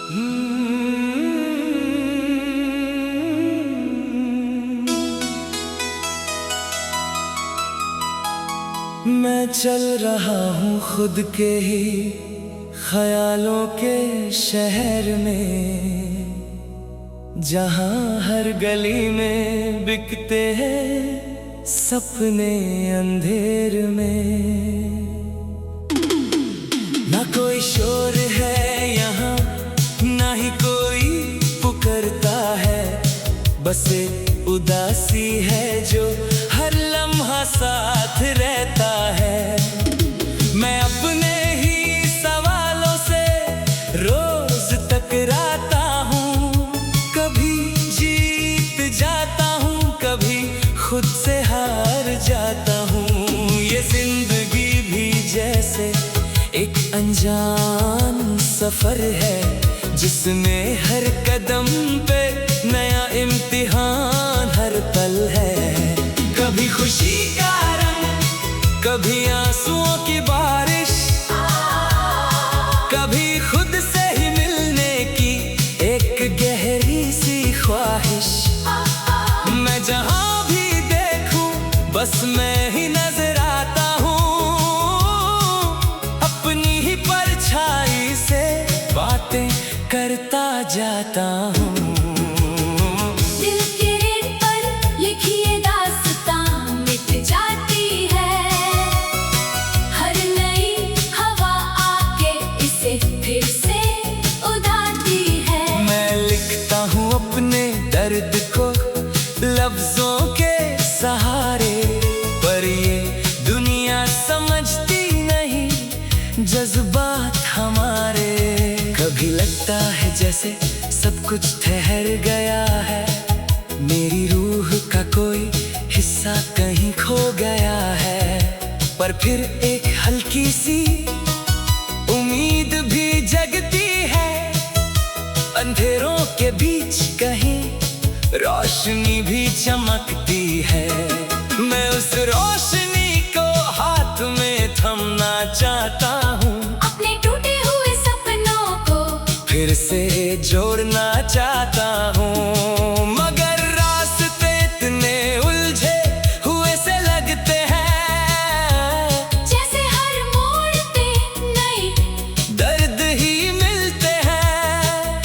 मैं चल रहा हूँ खुद के ही ख्यालों के शहर में, जहाँ हर गली में बिकते हैं सपने अंधेर में। ना कोई शोर है यहाँ, ना ही कोई पुकारता है, बस एक उदासी है जो हर लम्हा साथ रहता है। मैं अपने ही सवालों से रोज टकराता हूँ, कभी जीत जाता हूँ, कभी खुद से हार जाता हूँ। ये जिंदगी भी जैसे एक अनजान सफर है, जिसमें हर कदम पे नया इम्तिहान हर पल है। कभी खुशी का रंग, कभी आंसुओं की बारिश, कभी खुद से ही मिलने की एक गहरी सी ख्वाहिश। मैं जहाँ भी देखूं बस मैं ही नजर आता हूँ, अपनी ही परछाई से बातें करता जाता हूँ। दर्द को लफ्जों के सहारे, पर ये दुनिया समझती नहीं जज्बात हमारे। कभी लगता है जैसे सब कुछ ठहर गया है, मेरी रूह का कोई हिस्सा कहीं खो गया है। पर फिर एक हल्की सी उम्मीद भी जगती है, अंधेरों के बीच कहीं रोशनी भी चमकती है। मैं उस रोशनी को हाथ में थमना चाहता हूँ, अपने टूटे हुए सपनों को फिर से जोड़ना चाहता हूँ। मगर रास्ते इतने उलझे हुए से लगते हैं, जैसे हर मोड़ पे नए दर्द ही मिलते हैं।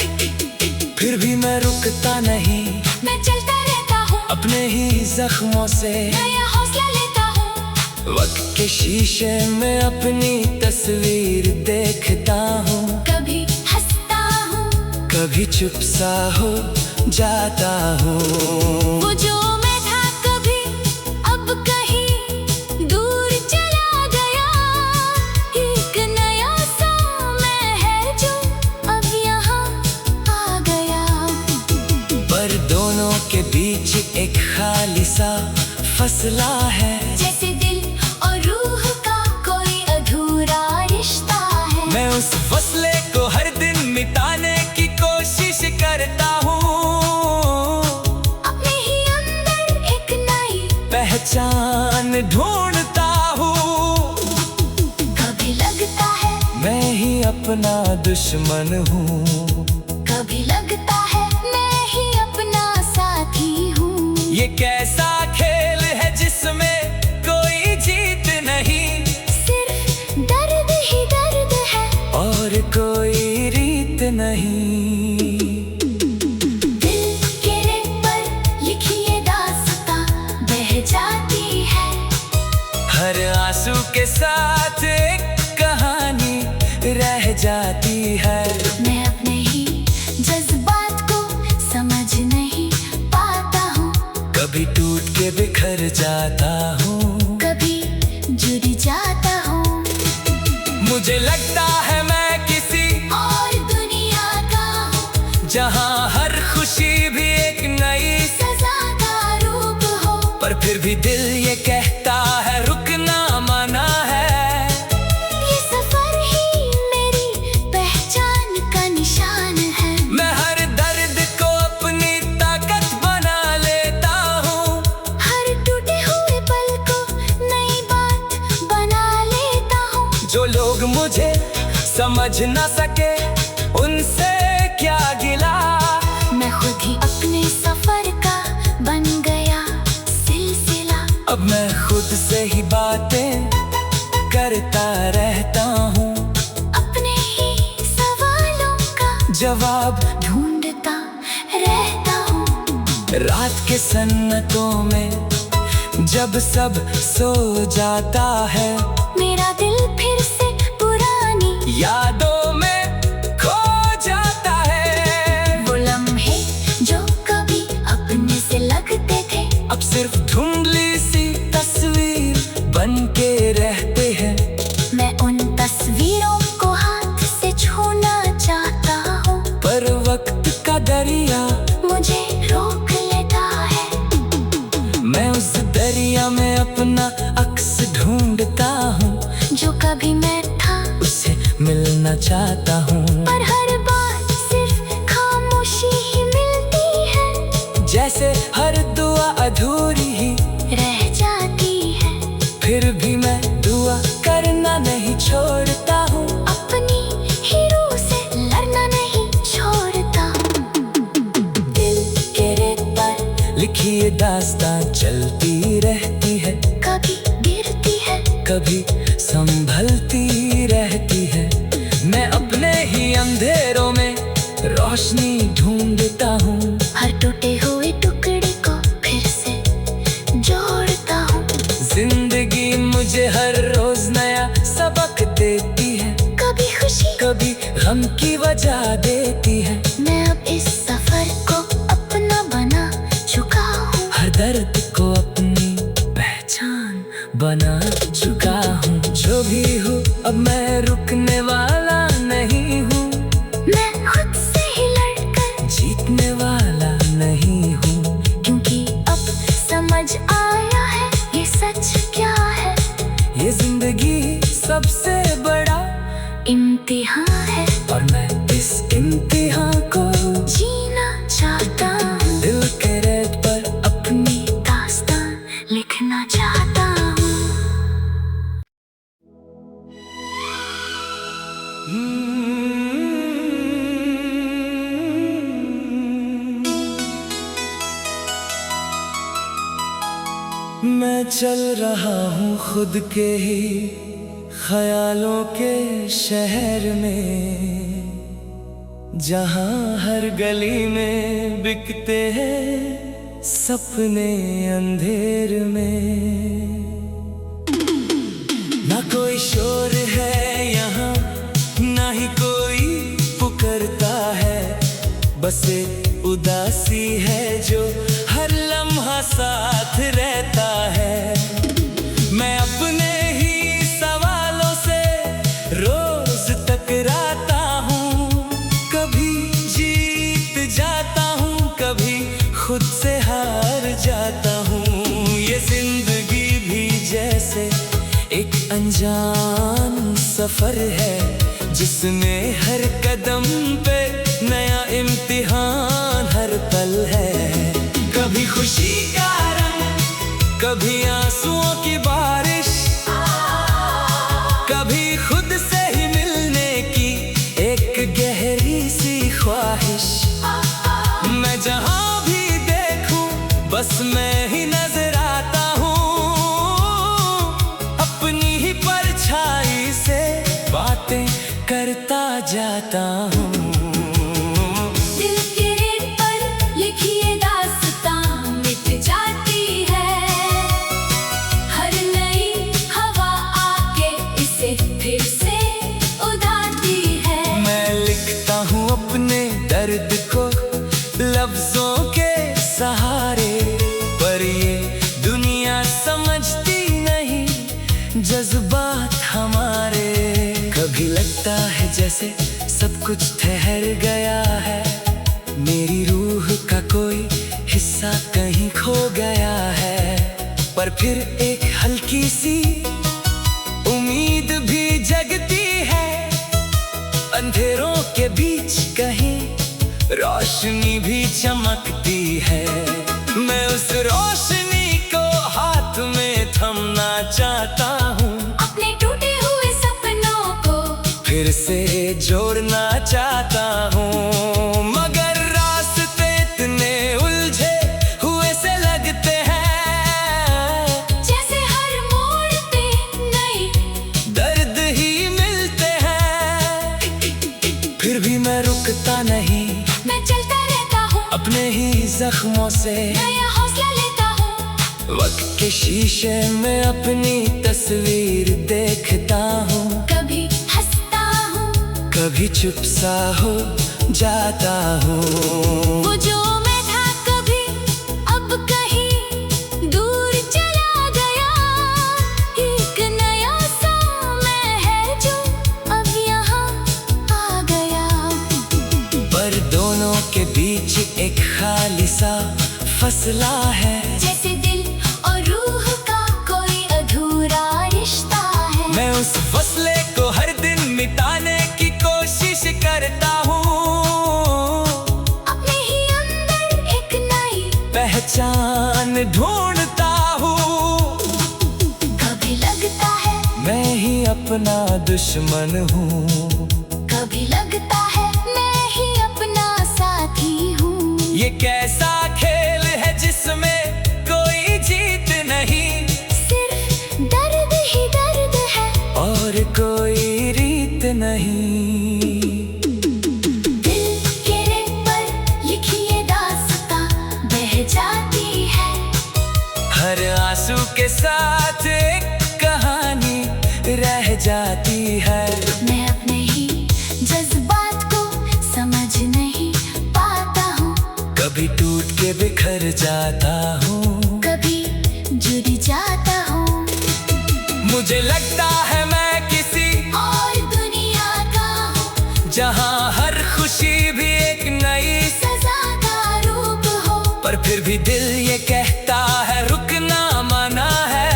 फिर भी मैं रुकता नहीं, मैं चलता रहता हूँ, अपने ही जख्मों से नया हौसला लेता हूँ। वक्त के शीशे में अपनी तस्वीर देखता हूँ, कभी हंसता हूँ, कभी चुप सा हो जाता हूँ। वो जो मैं था कभी अब कहीं दूर चला गया, एक नया सा मैं है जो अब यहाँ आ गया। पर दोनों के बीच एक खाली सा फसला है, जैसे दिल और रूह का कोई अधूरा रिश्ता है। मैं उस फसले को हर दिन मिटाने की कोशिश करता हूँ, अपने ही अंदर एक नई पहचान ढूंढता हूँ। कभी लगता है मैं ही अपना दुश्मन हूँ, कभी लगता है मैं ही अपना साथी हूँ। ये कैसा खेल है जिसमें कोई जीत नहीं, सिर्फ दर्द ही दर्द है और कोई रीत नहीं। दिल के रेत पर लिखी ये दास्तां बह जाती है, हर आंसू के साथ एक कहानी रह जाती है। मैं अपने ही जज्बात को समझ नहीं पाता हूँ, कभी टूट के बिखर जाता हूँ, कभी जुड़ जाता हूँ। मुझे लगता है मैं किसी और दुनिया का हूँ, जहाँ हर खुशी भी एक नई सजा का रूप हो। पर फिर भी दिल ये कहता है रुकना मना है। ये सफर ही मेरी पहचान का निशान है। मैं हर दर्द को अपनी ताकत बना लेता हूँ, हर टूटे हुए पल को नई बात बना लेता हूँ। जो लोग मुझे समझ ना सके उनसे क्या गिला। मैं खुद ही अपने सफर का बन गया सिलसिला। अब मैं खुद से ही बातें करता रहता हूँ, अपने ही सवालों का जवाब ढूंढता रहता हूँ। रात के सन्नतों में जब सब सो जाता है, मेरा दिल फिर से पुरानी यादों में खो जाता है। वो लम्हे जो कभी अपने से लगते थे, अब सिर्फ धुंधली सी तस्वीर बन के रहते हैं। मैं उन तस्वीरों को हाथ से छूना चाहता हूँ, पर वक्त का दरिया मुझे रोक लेता है। मैं उस दरिया में अपना अक्स ढूंढता हूँ, जो कभी मैं था उससे मिलना चाहता हूँ। पर हर बार सिर्फ खामोशी ही मिलती है, जैसे हर दुआ अधूरी ही रह जाती है। फिर भी मैं दुआ करना नहीं छोड़ता हूँ, अपनी ही रूह से लड़ना नहीं छोड़ता हूँ। दिल के रेत पर लिखी ये दास्तां चलती रहती है, कभी गिरती है, कभी संभलती रहती है। मैं अपने ही अंधेरों में रोशनी ढूंढता हूँ, हर टूटे हुए टुकड़े को फिर से जोड़ता हूँ। जिंदगी मुझे हर रोज नया सबक देती है, कभी खुशी, कभी गम की वजह देती है। मैं अब इस सफर को अपना बना चुका हूँ, हर दर्द को अपनी पहचान बना चुका हूँ। जो भी हूँ अब मैं रुकने वाला नहीं हूँ, मैं खुद से ही लड़कर जीतने वाला नहीं हूँ। क्योंकि अब समझ आया है ये सच क्या है। ये जिंदगी सबसे बड़ा इम्तिहान है और मैं इस इम्तिहान को जीना चाहता हूँ, दिल के रेत पर अपनी दास्तां लिखना चाहता हूँ। मैं चल रहा हूँ खुद के ही ख्यालों के शहर में, जहाँ हर गली में बिकते हैं सपने अंधेर में। ना कोई शोर है यहाँ, ना ही कोई पुकारता है, बस एक उदासी है जो हर लम्हा साथ रहता है। मैं अपने ही सवालों से रोज टकराता हूँ, कभी जीत जाता हूँ, कभी खुद से हार जाता हूँ। ये जिंदगी भी जैसे एक अनजान सफर है, जिसमें हर कदम पे नया इम्तिहान हर पल है। कभी खुशी का रंग, कभी आंसुओं की बारिश, कभी खुद से ही मिलने की एक गहरी सी ख्वाहिश। मैं जहाँ भी देखूं बस मैं ही नजर आता हूँ, अपनी ही परछाई से बातें करता जाता हूँ। दिल के रेत पर लिखी ये दास्तां मिट जाती है, हर नई हवा आके इसे फिर से उड़ाती है। मैं लिखता हूँ अपने दर्द को लफ्जों के सहारे, पर ये दुनिया समझती नहीं जज्बात हमारे। कभी लगता है जैसे सब कुछ ठहर गया है, मेरी रूह का कोई हिस्सा कहीं खो गया है। पर फिर एक हल्की सी उम्मीद भी जगती है, अंधेरों के बीच कहीं रोशनी भी चमकती है। मैं उस रोशनी को हाथ में थमना चाहता हूँ, अपने टूटे हुए सपनों को फिर से जोड़ना चाहता हूँ। नहीं, मैं चलता रहता हूँ अपने ही जख्मों से नया हौसला लेता हूँ। वक्त के शीशे में अपनी तस्वीर देखता हूँ, कभी हंसता हूँ कभी चुप सा हो जाता हूँ। वो जो मैं था कभी अब कहीं दूर चला गया, एक नया सा मैं है जो अब यहाँ आ गया। पर दोनों के बीच एक खाली सा फसला है, जैसे दिल और रूह का कोई अधूरा रिश्ता है। मैं उस फसले को हर दिन मिटाने की कोशिश करता हूँ, अपने ही अंदर एक नई पहचान ढूंढता हूँ। कभी लगता है मैं ही अपना दुश्मन हूँ, कभी लगता है मैं ही अपना साथी हूँ। ये कैसा खेल है जिसमें कोई जीत नहीं, सिर्फ दर्द ही दर्द है और कोई रीत नहीं। दिल के रेत पर लिखी ये दास्तां बह जाती है, हर आंसू के साथ एक कहानी रह जाती है। मैं अपने ही जज्बात को समझ नहीं पाता हूँ, कभी टूट के बिखर जाता हूँ, कभी जुड़ जाता हूँ। मुझे लगता है मैं किसी और दुनिया का हूँ जहाँ हर खुशी भी एक नई, सजा का रूप हो। पर फिर भी दिल ये कहता है रुकना मना है।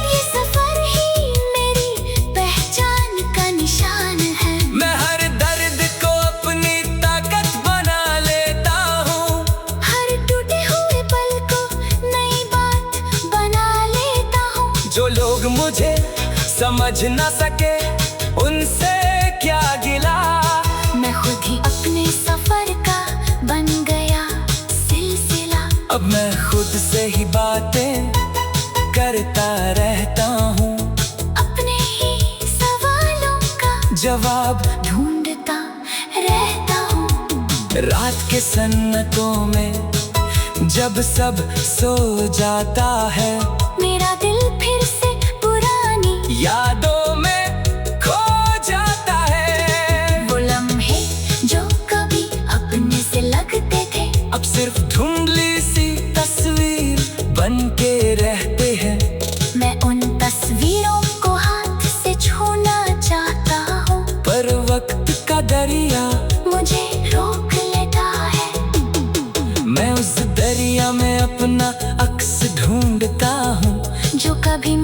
ये सफर ही मेरी पहचान का निशान है। मैं हर दर्द को अपनी ताकत बना लेता हूँ, हर टूटे हुए पल को नई बात बना लेता हूँ। जो लोग मुझे समझ ना सके उनसे क्या गिला, मैं खुद ही अपने सफर का बन गया सिलसिला। अब मैं खुद से ही बातें करता रहता हूँ, अपने ही सवालों का जवाब ढूंढता रहता हूँ। रात के सन्नतों में जब सब सो जाता है, मेरा दिल फिर से पुरानी यादों में खो जाता है। वो लम्हे जो कभी अपने से लगते थे, अब सिर्फ धुंधली सी तस्वीर बन के रहते हैं। मैं उन तस्वीरों को हाथ से छूना चाहता हूँ, पर वक्त का दरिया मुझे रोक लेता है। मैं उस दरिया में अपना अक्स ढूंढता हूँ, जो कभी